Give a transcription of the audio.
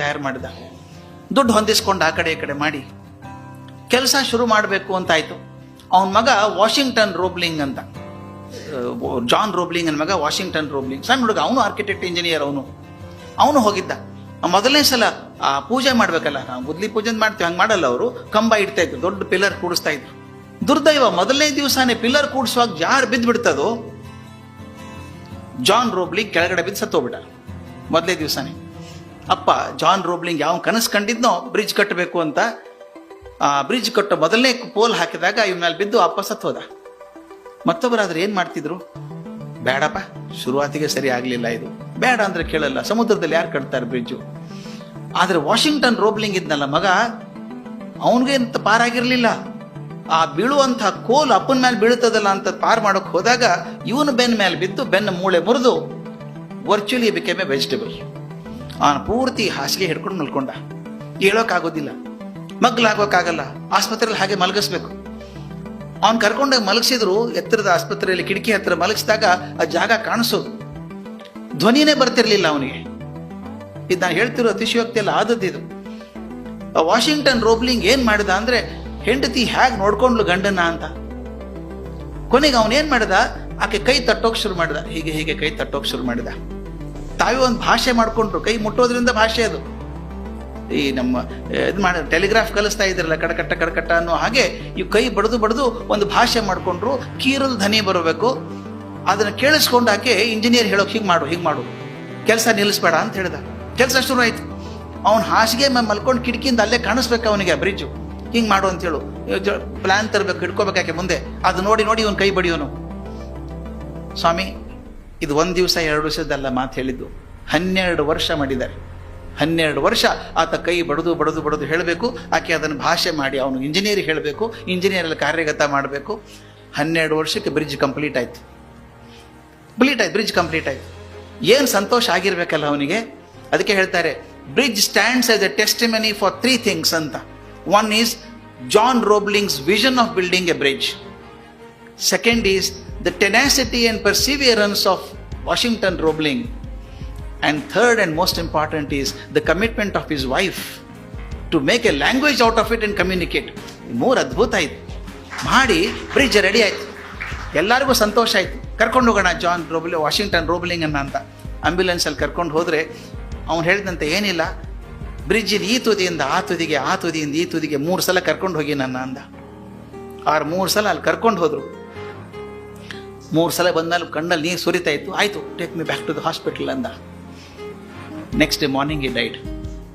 ತಯಾರು ಮಾಡಿದ. ದುಡ್ಡು ಹೊಂದಿಸ್ಕೊಂಡು ಆ ಕಡೆ ಈ ಕಡೆ ಮಾಡಿ ಕೆಲಸ ಶುರು ಮಾಡಬೇಕು ಅಂತ ಆಯಿತು. ಅವನ ಮಗ ವಾಷಿಂಗ್ಟನ್ ರೋಬ್ಲಿಂಗ್ ಅಂತ, ಜಾನ್ ರೋಬ್ಲಿಂಗ್ ನನ್ನ ಮಗ ವಾಷಿಂಗ್ಟನ್ ರೋಬ್ಲಿಂಗ್, ಸಣ್ಣ ಹುಡುಗ, ಅವನು ಆರ್ಕಿಟೆಕ್ಟ್ ಇಂಜಿನಿಯರ್. ಅವನು ಹೋಗಿದ್ದ. ಮೊದಲನೇ ಸಲ ಆ ಪೂಜೆ ಮಾಡ್ಬೇಕಲ್ಲ, ನಾವು ಗುದ್ಲಿ ಪೂಜೆ ಮಾಡ್ತೀವಿ, ಹಂಗೆ ಮಾಡಲ್ಲ ಅವರು. ಕಂಬ ಇಡ್ತಾ ಇದ್ರು, ದೊಡ್ಡ ಪಿಲ್ಲರ್ ಕೂಡಿಸ್ತಾ ಇದ್ರು. ದುರ್ದೈವ, ಮೊದಲನೇ ದಿವಸನೇ ಪಿಲ್ಲರ್ ಕೂಡಿಸುವಾಗ ಜಾರ್ ಬಿದ್ದು ಬಿಡ್ತದೋ, ಜಾನ್ ರೋಬ್ಲಿಂಗ್ ಕೆಳಗಡೆ ಬಿದ್ದು ಸತ್ತೋಗ್ಬಿಟ್ಟ ಮೊದಲೇ ದಿವಸನೇ. ಅಪ್ಪ ಜಾನ್ ರೋಬ್ಲಿಂಗ್ ಯಾವ ಕನಸು ಕಂಡಿದ್ನೋ ಬ್ರಿಡ್ಜ್ ಕಟ್ಟಬೇಕು ಅಂತ, ಆ ಬ್ರಿಡ್ಜ್ ಕಟ್ಟೋ ಮೊದಲನೇ ಪೋಲ್ ಹಾಕಿದಾಗ ಇವನ ಮೇಲೆ ಬಿದ್ದು ಅಪ್ಪ ಸತ್ತೋದ. ಮತ್ತೊಬ್ಬರಾದ್ರೆ ಏನು ಮಾಡ್ತಿದ್ರು, ಬೇಡಪ್ಪ ಶುರುವಾತಿಗೆ ಸರಿ ಆಗಲಿಲ್ಲ, ಇದು ಬೇಡ ಅಂದ್ರೆ ಕೇಳಲ್ಲ, ಸಮುದ್ರದಲ್ಲಿ ಯಾರು ಕಟ್ತಾರೆ ಬ್ರಿಡ್ಜು. ಆದರೆ ವಾಷಿಂಗ್ಟನ್ ರೋಬ್ಲಿಂಗ್ ಇದ್ನಲ್ಲ ಮಗ, ಅವನಿಗೆ ಅಂತ ಪಾರಾಗಿರ್ಲಿಲ್ಲ. ಆ ಬೀಳುವಂತಹ ಕೋಲ್ ಅಪ್ಪನ ಮೇಲೆ ಬೀಳ್ತದಲ್ಲ ಅಂತ ಪಾರ್ ಮಾಡೋಕೆ ಹೋದಾಗ ಇವನು ಬೆನ್ನ ಮೇಲೆ ಬಿದ್ದು ಬೆನ್ನ ಮೂಳೆ ಮುರಿದು ವರ್ಚುಲಿ ಬಿಕೇಮ್ ಎ ವೆಜಿಟೇಬಲ್. ಅವನು ಪೂರ್ತಿ ಹಾಸಿಗೆ ಹಿಡ್ಕೊಂಡು ಮಲ್ಕೊಂಡ. ಹೇಳೋಕ್ಕಾಗೋದಿಲ್ಲ, ಮಗ್ಲಾಗೋಕ್ಕಾಗಲ್ಲ, ಆಸ್ಪತ್ರೆಯಲ್ಲಿ ಹಾಗೆ ಮಲಗಿಸ್ಬೇಕು. ಅವ್ನು ಕರ್ಕೊಂಡಾಗ ಮಲಗಿಸಿದ್ರು, ಎತ್ತರದ ಆಸ್ಪತ್ರೆಯಲ್ಲಿ ಕಿಟಕಿ ಹತ್ರ ಮಲಗಿಸಿದಾಗ ಆ ಜಾಗ ಕಾಣಿಸೋದು, ಧ್ವನಿನೇ ಬರ್ತಿರ್ಲಿಲ್ಲ ಅವನಿಗೆ. ಇದು ನಾನು ಹೇಳ್ತಿರೋ ಅತಿಶಯೋಕ್ತಿ ಎಲ್ಲ ಆದದ್ದಿದು. ವಾಷಿಂಗ್ಟನ್ ರೋಬ್ಲಿಂಗ್ ಏನ್ ಮಾಡಿದ ಅಂದ್ರೆ, ಹೆಂಡತಿ ಹೇಗೆ ನೋಡ್ಕೊಂಡ್ಲು ಗಂಡನ ಅಂತ. ಕೊನೆಗೆ ಅವನೇನ್ ಮಾಡಿದ, ಆಕೆ ಕೈ ತಟ್ಟೋಕ್ ಶುರು ಮಾಡಿದ, ಹೀಗೆ ಹೀಗೆ ಕೈ ತಟ್ಟೋಕ್ ಶುರು ಮಾಡಿದ. ತಾವೇ ಒಂದು ಭಾಷೆ ಮಾಡ್ಕೊಂಡ್ರು, ಕೈ ಮುಟ್ಟೋದ್ರಿಂದ ಭಾಷೆ ಅದು. ಈ ನಮ್ಮ ಇದು ಮಾಡಿ ಟೆಲಿಗ್ರಾಫ್ ಕಲಿಸ್ತಾ ಇದ್ರಲ್ಲ, ಕಡಕಟ್ಟ ಕಡಕಟ್ಟ ಅನ್ನೋ ಹಾಗೆ ಇವು ಕೈ ಬಡ್ದು ಬಡ್ದು ಒಂದು ಭಾಷೆ ಮಾಡ್ಕೊಂಡ್ರು. ಕೀರಲ್ ಧ್ವನಿ ಬರಬೇಕು, ಅದನ್ನ ಕೇಳಿಸ್ಕೊಂಡು ಆಕೆ ಇಂಜಿನಿಯರ್ ಹೇಳೋಕೆ ಹೀಗೆ ಮಾಡು, ಕೆಲಸ ನಿಲ್ಲಿಸ್ಬೇಡ ಅಂತ ಹೇಳಿದ. ಕೆಲಸ ಶುರು ಆಯ್ತು. ಅವ್ನು ಹಾಸಿಗೆ ಮಲ್ಕೊಂಡು ಕಿಟಕಿಯಿಂದ ಅಲ್ಲೇ ಕಾಣಿಸ್ಬೇಕು ಅವನಿಗೆ ಬ್ರಿಡ್ಜು, ಹಿಂಗೆ ಮಾಡು ಅಂತ ಹೇಳು, ಪ್ಲಾನ್ ತರಬೇಕು, ಹಿಡ್ಕೋಬೇಕಾಕೆ ಮುಂದೆ. ಅದು ನೋಡಿ ಇವನು ಕೈ ಬಡಿಯೋನು. ಸ್ವಾಮಿ, ಇದು 1 ದಿವಸ 2 ದಿವಸದಲ್ಲ ಮಾತು ಹೇಳಿದ್ದು, 12 ವರ್ಷ ಮಾಡಿದ್ದಾರೆ. 12 ವರ್ಷ ಆತ ಕೈ ಬಡದು ಹೇಳಬೇಕು, ಆಕೆ ಅದನ್ನು ಭಾಷೆ ಮಾಡಿ ಅವನು ಇಂಜಿನಿಯರ್ ಹೇಳಬೇಕು, ಇಂಜಿನಿಯರಲ್ಲಿ ಕಾರ್ಯಗತ ಮಾಡಬೇಕು. 12 ವರ್ಷಕ್ಕೆ ಬ್ರಿಡ್ಜ್ ಕಂಪ್ಲೀಟ್ ಆಯ್ತು. ಬ್ರಿಡ್ಜ್ ಕಂಪ್ಲೀಟ್ ಆಯ್ತು. ಏನು ಸಂತೋಷ ಆಗಿರ್ಬೇಕಲ್ಲ ಅವನಿಗೆ. ಅದಕ್ಕೆ ಹೇಳ್ತಾರೆ, bridge stands as A testimony for 3 things ಅಂತ. One is John Robling's vision of building a bridge. Second is the tenacity and perseverance of Washington Robling. And third and most important is the commitment of his wife to make a language out of it and communicate. ಮೂರು ಅದ್ಭುತ ಆಯ್ತು ಮಾಡಿ bridge ready ಆಯ್ತು. ಎಲ್ಲರಿಗೂ ಸಂತೋಷ ಆಯ್ತು. ಕರ್ಕೊಂಡು ಹೋಗೋಣ Washington Roebling ಅಂತ ಆಂಬ್ಯುಲೆನ್ಸಲ್ಲಿ ಕರ್ಕೊಂಡು ಹೋದರೆ ಅವ್ನು ಹೇಳಿದಂತೆ, ಏನಿಲ್ಲ, ಬ್ರಿಡ್ಜಿನ ಈ ತುದಿಯಿಂದ ಆ ತುದಿಗೆ, ಆ ತುದಿಯಿಂದ ಈ ತುದಿಗೆ 3 ಸಲ ಕರ್ಕೊಂಡು ಹೋಗಿ ನನ್ನ ಅಂದ. 3 ಸಲ ಅಲ್ಲಿ ಕರ್ಕೊಂಡು ಹೋದ್ರು. 3 ಸಲ ಬಂದ್ಮೇಲೆ ಕಣ್ಣಲ್ಲಿ ನೀರು ಸುರಿತಾ ಇತ್ತು. ಆಯ್ತು, take me back to the hospital ಅಂದ. Next day morning he died.